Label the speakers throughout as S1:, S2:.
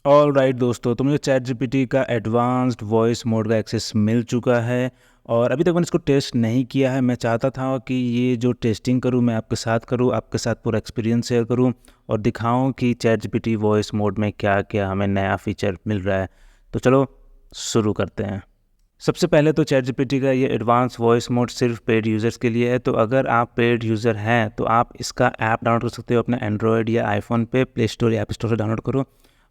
S1: All right दोस्तों, तो मुझे चैट जीपीटी का एडवांस्ड वॉइस मोड का एक्सेस मिल चुका है और अभी तक मैंने इसको टेस्ट नहीं किया है। मैं चाहता था कि ये जो टेस्टिंग करूँ मैं आपके साथ करूँ, आपके साथ पूरा एक्सपीरियंस शेयर करूँ और दिखाऊँ कि चैट जीपीटी वॉइस मोड में क्या क्या हमें नया फीचर मिल रहा है। तो चलो शुरू करते हैं। सबसे पहले तो चैट जीपीटी का ये एडवांस वॉइस मोड सिर्फ पेड यूज़र्स के लिए है। तो अगर आप पेड यूज़र हैं तो आप इसका ऐप डाउनलोड कर सकते हो अपना एंड्रॉयड या आईफोन पे, प्ले स्टोर या ऐप स्टोर से डाउनलोड करो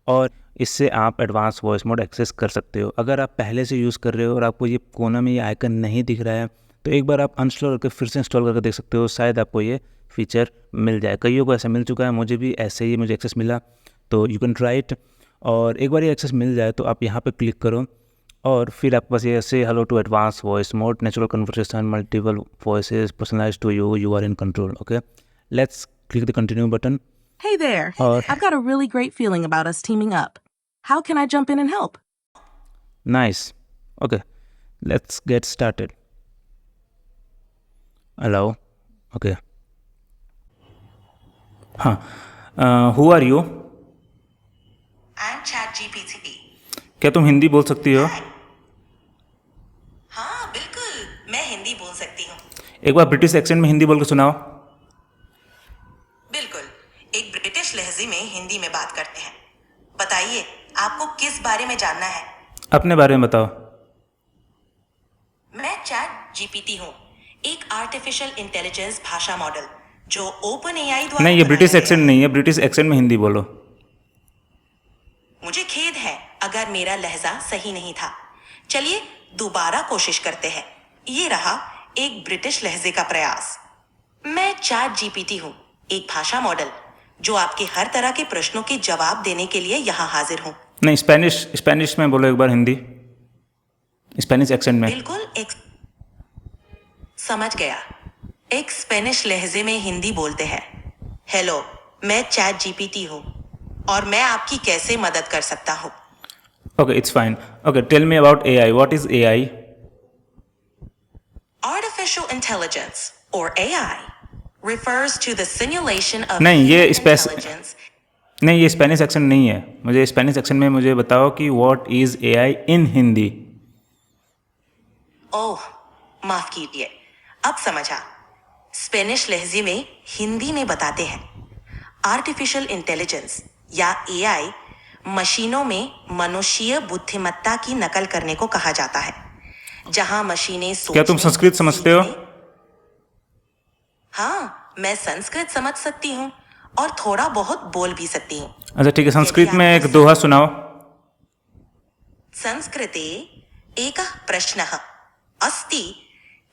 S1: और इससे आप एडवांस वॉइस मोड एक्सेस कर सकते हो। अगर आप पहले से यूज़ कर रहे हो और आपको ये कोना में ये आइकन नहीं दिख रहा है तो एक बार आप अनइंस्टॉल करके फिर से इंस्टॉल करके देख सकते हो, शायद आपको ये फीचर मिल जाए। कईयों को ऐसा मिल चुका है, मुझे भी ऐसे ही मुझे एक्सेस मिला, तो यू कैन ट्राई इट। और एक बार ये एक्सेस मिल जाए तो आप यहाँ पे क्लिक करो और फिर आपके पास ये ऐसे hello to advance voice mode, natural conversation, multiple voices, personalised to you, you are in control. Okay, let's click the continue button.
S2: Hey there.
S1: और
S2: I've got a really great feeling about us teaming up. How can I jump in and help?
S1: nice. Okay, let's get started. Hello. Okay. हाँ, who are you?
S3: I'm ChatGPT.
S1: क्या तुम हिंदी बोल सकती हो?
S3: हाँ बिल्कुल, मैं हिंदी बोल सकती हूँ।
S1: एक बार ब्रिटिश एक्सेंट में हिंदी बोल के सुनाओ।
S3: बिल्कुल, एक ब्रिटिश लहजे में हिंदी में बात करते हैं। बताइए, आपको किस बारे में जानना है?
S1: अपने बारे में बताओ।
S3: मैं ChatGPT हूँ, एक आर्टिफिशियल इंटेलिजेंस भाषा मॉडल जो ओपन एआई द्वारा
S1: नहीं, ये
S3: बनाया
S1: ब्रिटिश
S3: गया
S1: एक्सेंट
S3: है।
S1: नहीं है, ब्रिटिश एक्सेंट में हिंदी बोलो।
S3: मुझे खेद है अगर मेरा लहजा सही नहीं था। चलिए दोबारा कोशिश करते हैं। ये रहा एक ब्रिटिश लहजे का प्रयास। मैं ChatGPT हूँ, एक भाषा मॉडल जो आपके हर तरह के प्रश्नों के जवाब देने के लिए यहाँ हाजिर हूँ।
S1: नहीं, स्पेनिश में बोलो एक बार हिंदी, स्पेनिश एक्सेंट में।
S3: बिल्कुल, समझ गया। एक स्पेनिश लहजे में हिंदी बोलते हैं। हेलो, मैं ChatGPT हूँ और मैं आपकी कैसे मदद कर सकता हूँ?
S1: Okay, it's fine. Okay, tell me about AI. What is AI?
S3: Artificial intelligence or AI refers to the simulation of
S1: नहीं, ये
S3: human intelligence.
S1: नहीं, ये स्पेनिश एक्सेंट नहीं है। मुझे स्पेनिश एक्सेंट में मुझे बताओ कि व्हाट इज एआई इन हिंदी।
S3: ओह, माफ कीजिए, अब समझा। स्पेनिश लहजे में हिंदी में बताते हैं। आर्टिफिशियल इंटेलिजेंस या एआई मशीनों में मनुष्य बुद्धिमत्ता की नकल करने को कहा जाता है, जहां मशीनें
S1: क्या तुम
S3: सोचने,
S1: संस्कृत समझते हो?
S3: सीखने। हाँ, मैं संस्कृत समझ सकती हूँ और थोड़ा बहुत बोल भी सकती हूँ।
S1: अच्छा ठीक है, संस्कृत
S3: यदि
S1: में
S3: आपको
S1: एक दोहा सुनाओ।
S3: संस्कृते एकः प्रश्नः अस्ति,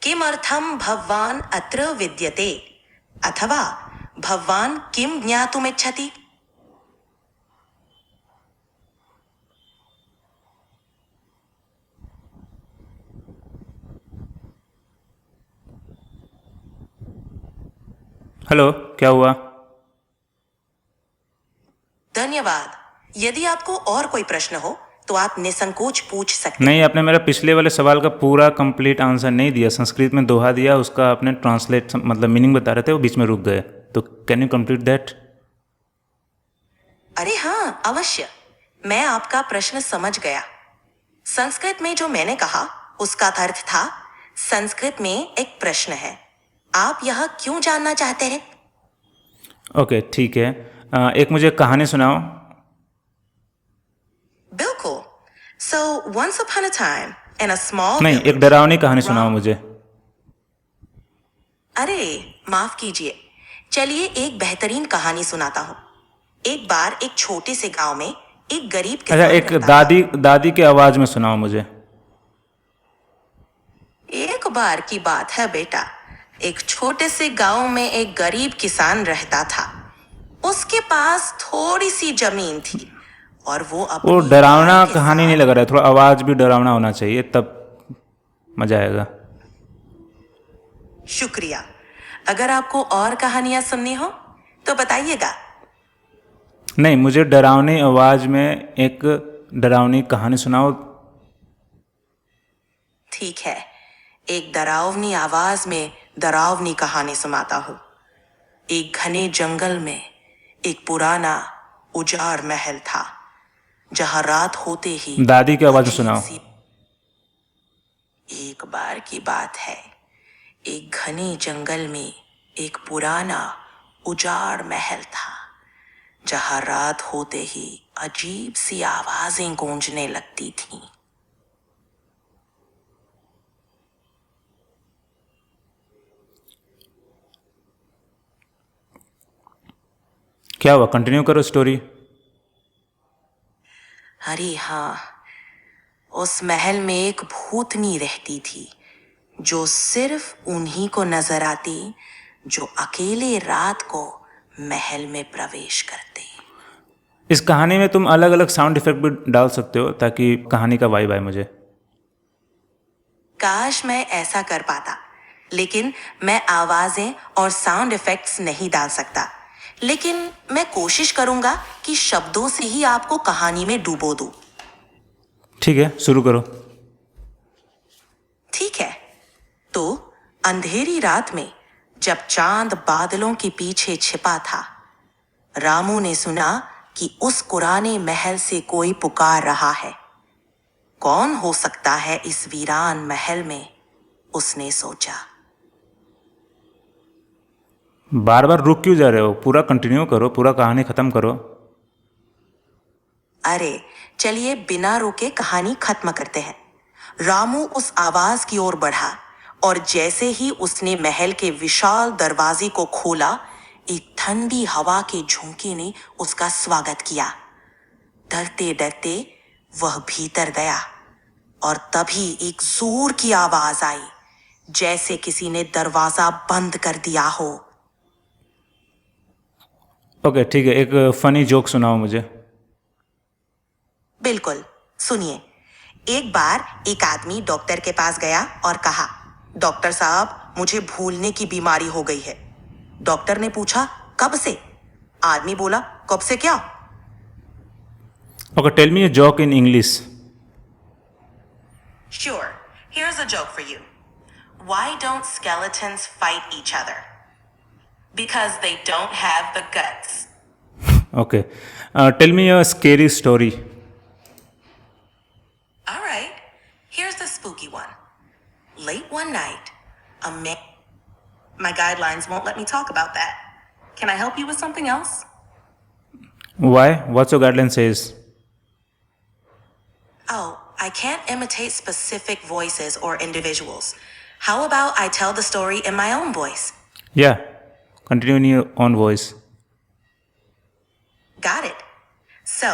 S3: किमर्थं भगवान् अत्र विद्यते, अथवा भगवान् किं ज्ञातुमिच्छति?
S1: हेलो, क्या हुआ?
S3: धन्यवाद। यदि आपको और कोई प्रश्न हो तो आप निसंकोच पूछ सकते हैं।
S1: नहीं, आपने मेरा पिछले वाले सवाल का पूरा कंप्लीट आंसर नहीं दिया। संस्कृत में दोहा दिया, उसका आपने ट्रांसलेट मतलब मीनिंग बता रहे थे, वो बीच में रुक गए। तो कैन यू कंप्लीट दैट?
S3: अरे हाँ, अवश्य। मैं आपका प्रश्न समझ गया। संस्कृत में जो मैंने कहा उसका अर्थ था, संस्कृत में एक प्रश्न है, आप यह क्यों जानना चाहते हैं?
S1: ओके ठीक है, एक मुझे कहानी सुनाओ।
S3: बिल्कुल। So once upon a time in a small
S1: नहीं,
S3: village.
S1: एक डरावनी कहानी सुनाओ मुझे।
S3: अरे माफ कीजिए, चलिए एक बेहतरीन कहानी सुनाता हूँ। एक बार एक छोटे से गांव में एक गरीब
S1: अच्छा,
S3: किसान
S1: एक
S3: रहता
S1: दादी के आवाज में सुनाओ मुझे।
S3: था। एक बार की बात है बेटा, एक छोटे से गांव में एक गरीब किसान रहता था। उसके पास थोड़ी सी जमीन थी और वो
S1: वो
S3: अपनी
S1: डरावना
S3: गाय के
S1: कहानी नहीं
S3: साथ।
S1: लग रहा है, थोड़ा आवाज भी डरावना होना चाहिए, तब मजा आएगा।
S3: शुक्रिया। अगर आपको और कहानियां सुननी हो तो बताइएगा।
S1: नहीं, मुझे डरावनी आवाज में एक डरावनी कहानी सुनाओ।
S3: ठीक है, एक डरावनी आवाज में डरावनी कहानी सुनाता हूँ। एक घने जंगल में एक पुराना उजाड़ महल था। जहां रात होते ही
S1: दादी की आवाज़ में
S3: अजीब
S1: सुनाओ।
S3: सी। एक बार की बात है, एक घने जंगल में एक पुराना उजाड़ महल था, जहां रात होते ही अजीब सी आवाजें गूंजने लगती थीं।
S1: क्या हुआ, कंटिन्यू करो स्टोरी।
S3: अरे हाँ, उस महल में एक भूतनी रहती थी, जो सिर्फ उन्हीं को नजर आती जो अकेले रात को महल में प्रवेश करते।
S1: इस कहानी में तुम अलग अलग साउंड इफेक्ट भी डाल सकते हो ताकि कहानी का वाइब आए मुझे।
S3: काश मैं ऐसा कर पाता, लेकिन मैं आवाजें और साउंड इफेक्ट्स नहीं डाल सकता। लेकिन मैं कोशिश करूंगा कि शब्दों से ही आपको कहानी में डुबो दूं।
S1: ठीक है, शुरू करो।
S3: ठीक है, तो अंधेरी रात में जब चांद बादलों के पीछे छिपा था, रामू ने सुना कि उस पुराने महल से कोई पुकार रहा है। कौन हो सकता है इस वीरान महल में, उसने सोचा।
S1: बार बार रुक क्यों जा रहे हो, पूरा कंटिन्यू करो, पूरा कहानी खत्म करो।
S3: अरे चलिए बिना रुके कहानी खत्म करते हैं। रामू उस आवाज की ओर बढ़ा और जैसे ही उसने महल के विशाल दरवाजे को खोला, एक ठंडी हवा के झोंके ने उसका स्वागत किया। डरते डरते वह भीतर गया और तभी एक जोर की आवाज आई, जैसे किसी ने दरवाजा बंद कर दिया हो।
S1: ओके ठीक है, एक फनी जोक सुनाओ मुझे।
S3: बिल्कुल, सुनिए। एक बार एक आदमी डॉक्टर के पास गया और कहा, डॉक्टर साहब, मुझे भूलने की बीमारी हो गई है। डॉक्टर ने पूछा, कब से? आदमी बोला, कब से क्या?
S1: Okay, tell me a joke in English.
S3: Sure, here's a joke for you. Why don't skeletons fight each other? Because they don't have the guts.
S1: Okay, tell me a scary story.
S3: All right, here's the spooky one. Late one night, a man. My guidelines won't let me talk about that. Can I help you with something else?
S1: Why, what's your guideline says?
S3: Oh, I can't imitate specific voices or individuals. How about I tell the story in my own voice?
S1: या, continue in your own voice.
S3: Got it. So,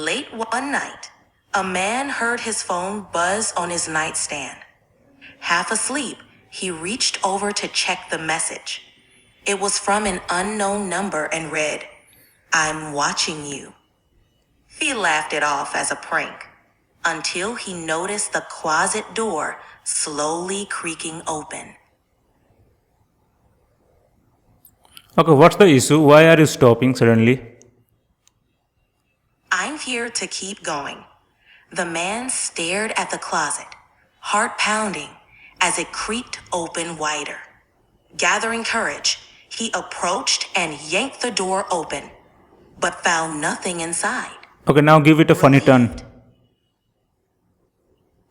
S3: late one night, a man heard his phone buzz on his nightstand. Half asleep, he reached over to check the message. It was from an unknown number and read, I'm watching you. He laughed it off as a prank until he noticed the closet door slowly creaking open.
S1: Okay, what's the issue, why are you stopping suddenly?
S3: I'm here to keep going. The man stared at the closet, heart pounding, as it creaked open wider. Gathering courage, he approached and yanked the door open, but found nothing inside.
S1: Okay, now give it a funny turn.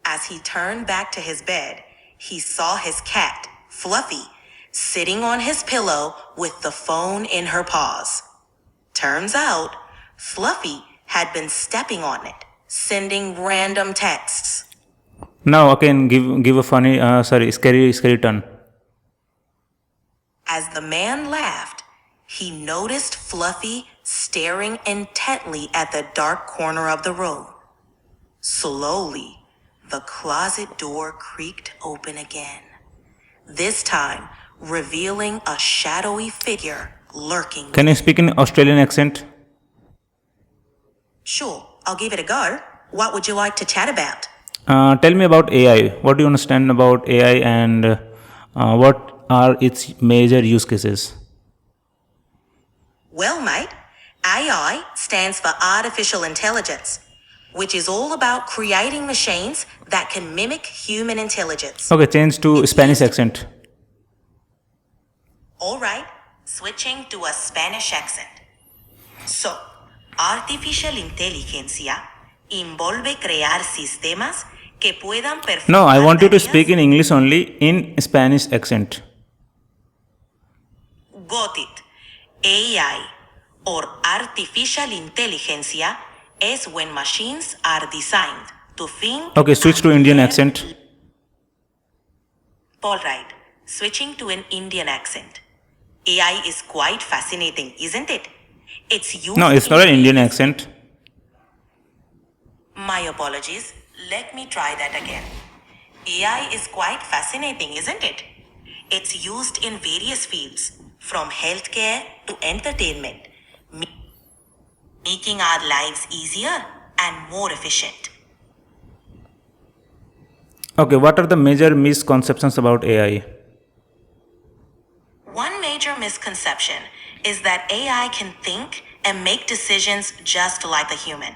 S3: As he turned back to his bed, he saw his cat, Fluffy, sitting on his pillow with the phone in her paws. Turns out, Fluffy had been stepping on it, sending random texts.
S1: Now again give a funny scary turn.
S3: As the man laughed, he noticed Fluffy staring intently at the dark corner of the room. Slowly, the closet door creaked open again, this time revealing a shadowy figure lurking.
S1: Can you speak in Australian accent?
S3: Sure, I'll give it a go. What would you like to chat about?
S1: Tell me about AI. What do you understand about AI and what are its major use cases?
S3: Well, mate, AI stands for Artificial Intelligence, which is all about creating machines that can mimic human intelligence.
S1: Okay, change to Spanish accent.
S3: All right, switching to a Spanish accent. So, Artificial inteligencia envolve crear sistemas que puedan
S1: No,
S3: performar
S1: I want you to
S3: tareas.
S1: speak in English only in Spanish accent.
S3: Got it. AI or artificial intelligentsia is when machines are designed to think.
S1: Okay, switch to
S3: and
S1: Indian
S3: learn.
S1: accent.
S3: All right, switching to an Indian accent. AI is quite fascinating, isn't it? It's used.
S1: No, it's
S3: in
S1: not an Indian
S3: various-
S1: accent.
S3: My apologies. Let me try that again. AI is quite fascinating, isn't it? It's used in various fields, from healthcare to entertainment, making our lives easier and more efficient.
S1: Okay, what are the major misconceptions about AI?
S3: One major misconception is that AI can think and make decisions just like a human.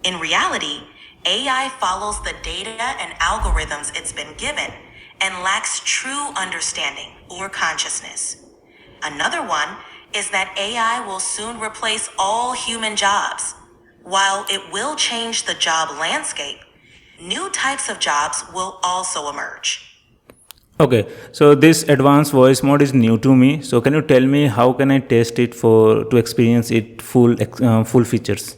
S3: In reality, AI follows the data and algorithms it's been given and lacks true understanding or consciousness. Another one is that AI will soon replace all human jobs. While it will change the job landscape, new types of jobs will also emerge.
S1: Okay, so this advanced voice mode is new to me. So can you tell me how can I test it for to experience it full features?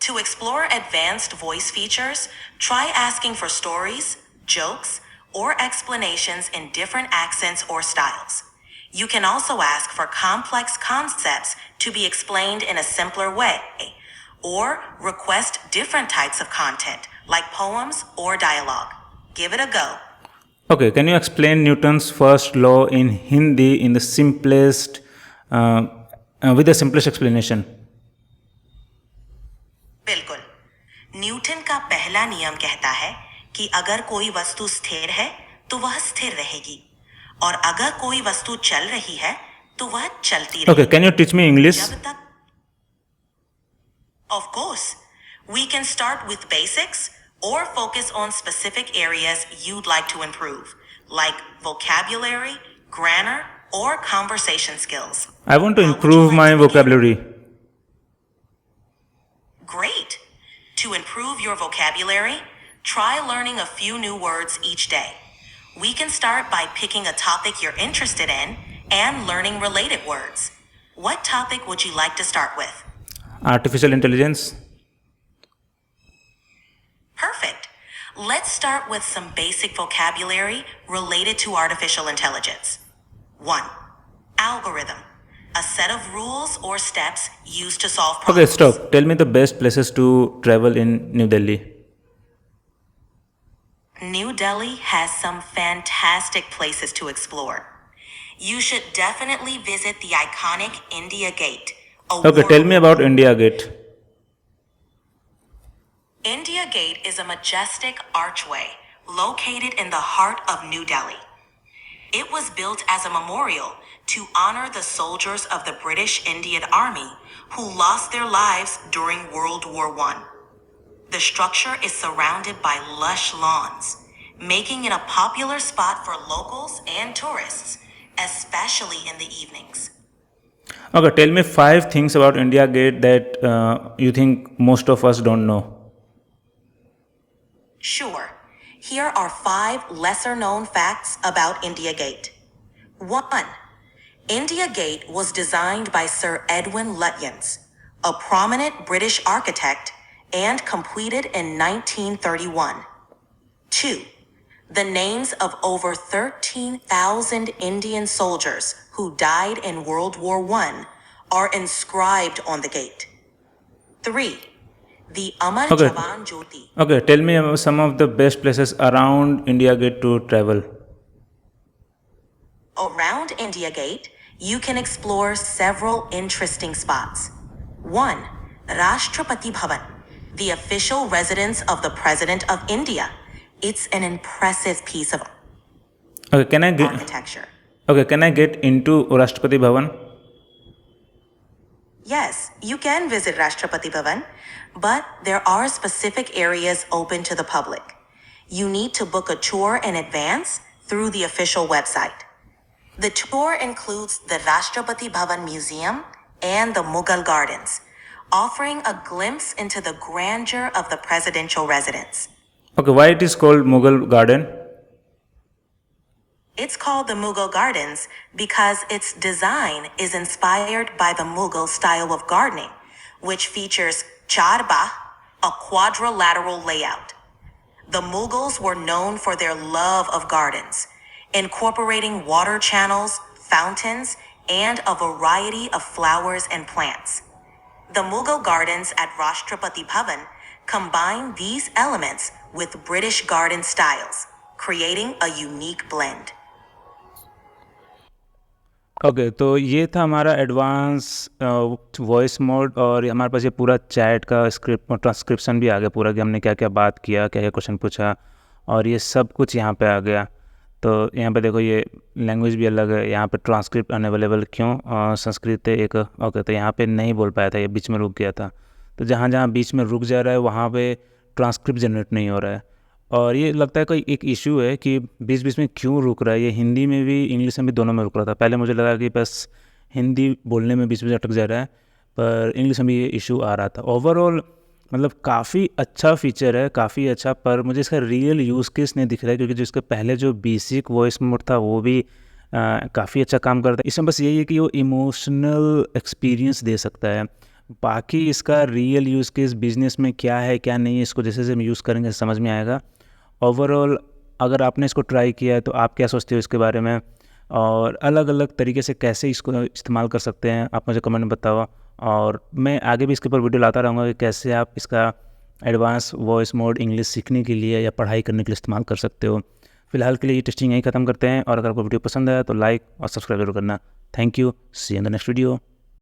S3: To explore advanced voice features, try asking for stories, jokes, or explanations in different accents or styles. You can also ask for complex concepts to be explained in a simpler way, or request different types of content like poems or dialogue. Give it a go.
S1: Okay, can you explain Newton's first law in Hindi in the simplest with the simplest explanation?
S3: बिल्कुल। Newton का पहला नियम कहता है कि अगर कोई वस्तु स्थिर है तो वह स्थिर रहेगी और अगर कोई वस्तु चल रही है तो वह चलती रहेगी।
S1: Okay, can you teach me English?
S3: जब तक Of course, we can start with basics or focus on specific areas you'd like to improve, like vocabulary, grammar, or conversation skills.
S1: I want to
S3: How would you
S1: improve
S3: like
S1: my
S3: to begin?
S1: vocabulary.
S3: Great! To improve your vocabulary, try learning a few new words each day. We can start by picking a topic you're interested in and learning related words. What topic would you like to start with?
S1: Artificial intelligence.
S3: Perfect. Let's start with some basic vocabulary related to artificial intelligence. 1. Algorithm. A set of rules or steps used to solve
S1: Okay,
S3: problems.
S1: stop. Tell me the best places to travel in New Delhi.
S3: New Delhi has some fantastic places to explore. You should definitely visit the iconic India Gate.
S1: Okay, tell me about India Gate.
S3: India Gate is a majestic archway located in the heart of New Delhi. It was built as a memorial to honor the soldiers of the British Indian Army who lost their lives during World War I. The structure is surrounded by lush lawns, making it a popular spot for locals and tourists, especially in the evenings.
S1: Okay, tell me 5 things about India Gate that you think most of us don't know.
S3: Sure. Here are 5 lesser known facts about India Gate. 1. India Gate was designed by Sir Edwin Lutyens, a prominent British architect, and completed in 1931. 2. The names of over 13,000 Indian soldiers who died in World War I are inscribed on the gate. 3. The Amar
S1: Okay.
S3: Jawan Jyoti.
S1: Okay, tell me about some of the best places around India Gate to travel.
S3: Around India Gate, you can explore several interesting spots. 1. Rashtrapati Bhavan, the official residence of the President of India. It's an impressive piece of
S1: Okay, can I get
S3: architecture.
S1: into Rashtrapati Bhavan?
S3: Yes, you can visit Rashtrapati Bhavan, but there are specific areas open to the public. You need to book a tour in advance through the official website. The tour includes the Rashtrapati Bhavan Museum and the Mughal gardens, offering a glimpse into the grandeur of the presidential residence.
S1: Okay, why it is called Mughal garden?
S3: It's called the Mughal Gardens because its design is inspired by the Mughal style of gardening, which features charbagh, a quadrilateral layout. The Mughals were known for their love of gardens, incorporating water channels, fountains, and a variety of flowers and plants. The Mughal gardens at Rashtrapati Bhavan combine these elements with British garden styles, creating a unique blend.
S1: Okay तो ये था हमारा advance voice mode और ये हमारे पास ये पूरा chat का स्क्रिप्ट ट्रांसक्रिप्शन भी आ गया पूरा कि हमने क्या क्या बात किया क्या क्या क्वेश्चन पूछा और ये सब कुछ यहाँ पे आ गया। तो यहाँ पे देखो ये लैंग्वेज भी अलग है, यहाँ पे ट्रांसक्रिप्ट अनअवेलेबल क्यों, संस्कृत एक ओके तो यहाँ पे नहीं बोल पाया था, ये बीच में रुक गया था। तो जहाँ जहाँ बीच में रुक जा रहा है वहाँ पे ट्रांसक्रिप्ट जनरेट नहीं हो रहा है और ये लगता है कोई एक इशू है कि बीच बीच में क्यों रुक रहा है। ये हिंदी में भी इंग्लिश में भी दोनों में रुक रहा था। पहले मुझे लगा कि बस हिंदी बोलने में बीच बीच अटक जा रहा है, पर इंग्लिश में भी ये इशू आ रहा था। ओवरऑल मतलब काफ़ी अच्छा फीचर है, काफ़ी अच्छा, पर मुझे इसका रियल यूज़ केस नहीं दिख रहा है क्योंकि जो इसके पहले जो बेसिक वॉइस मोड था वो भी काफ़ी अच्छा काम करता है। इसमें बस यही है कि वो इमोशनल एक्सपीरियंस दे सकता है, बाकी इसका रियल यूज़ केस बिजनेस में क्या है क्या नहीं है इसको जैसे जैसे हम यूज़ करेंगे समझ में आएगा। ओवरऑल अगर आपने इसको ट्राई किया है तो आप क्या सोचते हो इसके बारे में और अलग अलग तरीके से कैसे इसको इस्तेमाल कर सकते हैं आप मुझे कमेंट में बताओ। और मैं आगे भी इसके ऊपर वीडियो लाता रहूँगा कि कैसे आप इसका एडवांस वॉइस मोड इंग्लिश सीखने के लिए या पढ़ाई करने के लिए इस्तेमाल कर सकते हो। फिलहाल के लिए ये टेस्टिंग यहीं ख़त्म करते हैं और अगर आपको वीडियो पसंद आया तो लाइक और सब्सक्राइब जरूर करना। Thank you, see you in the next video.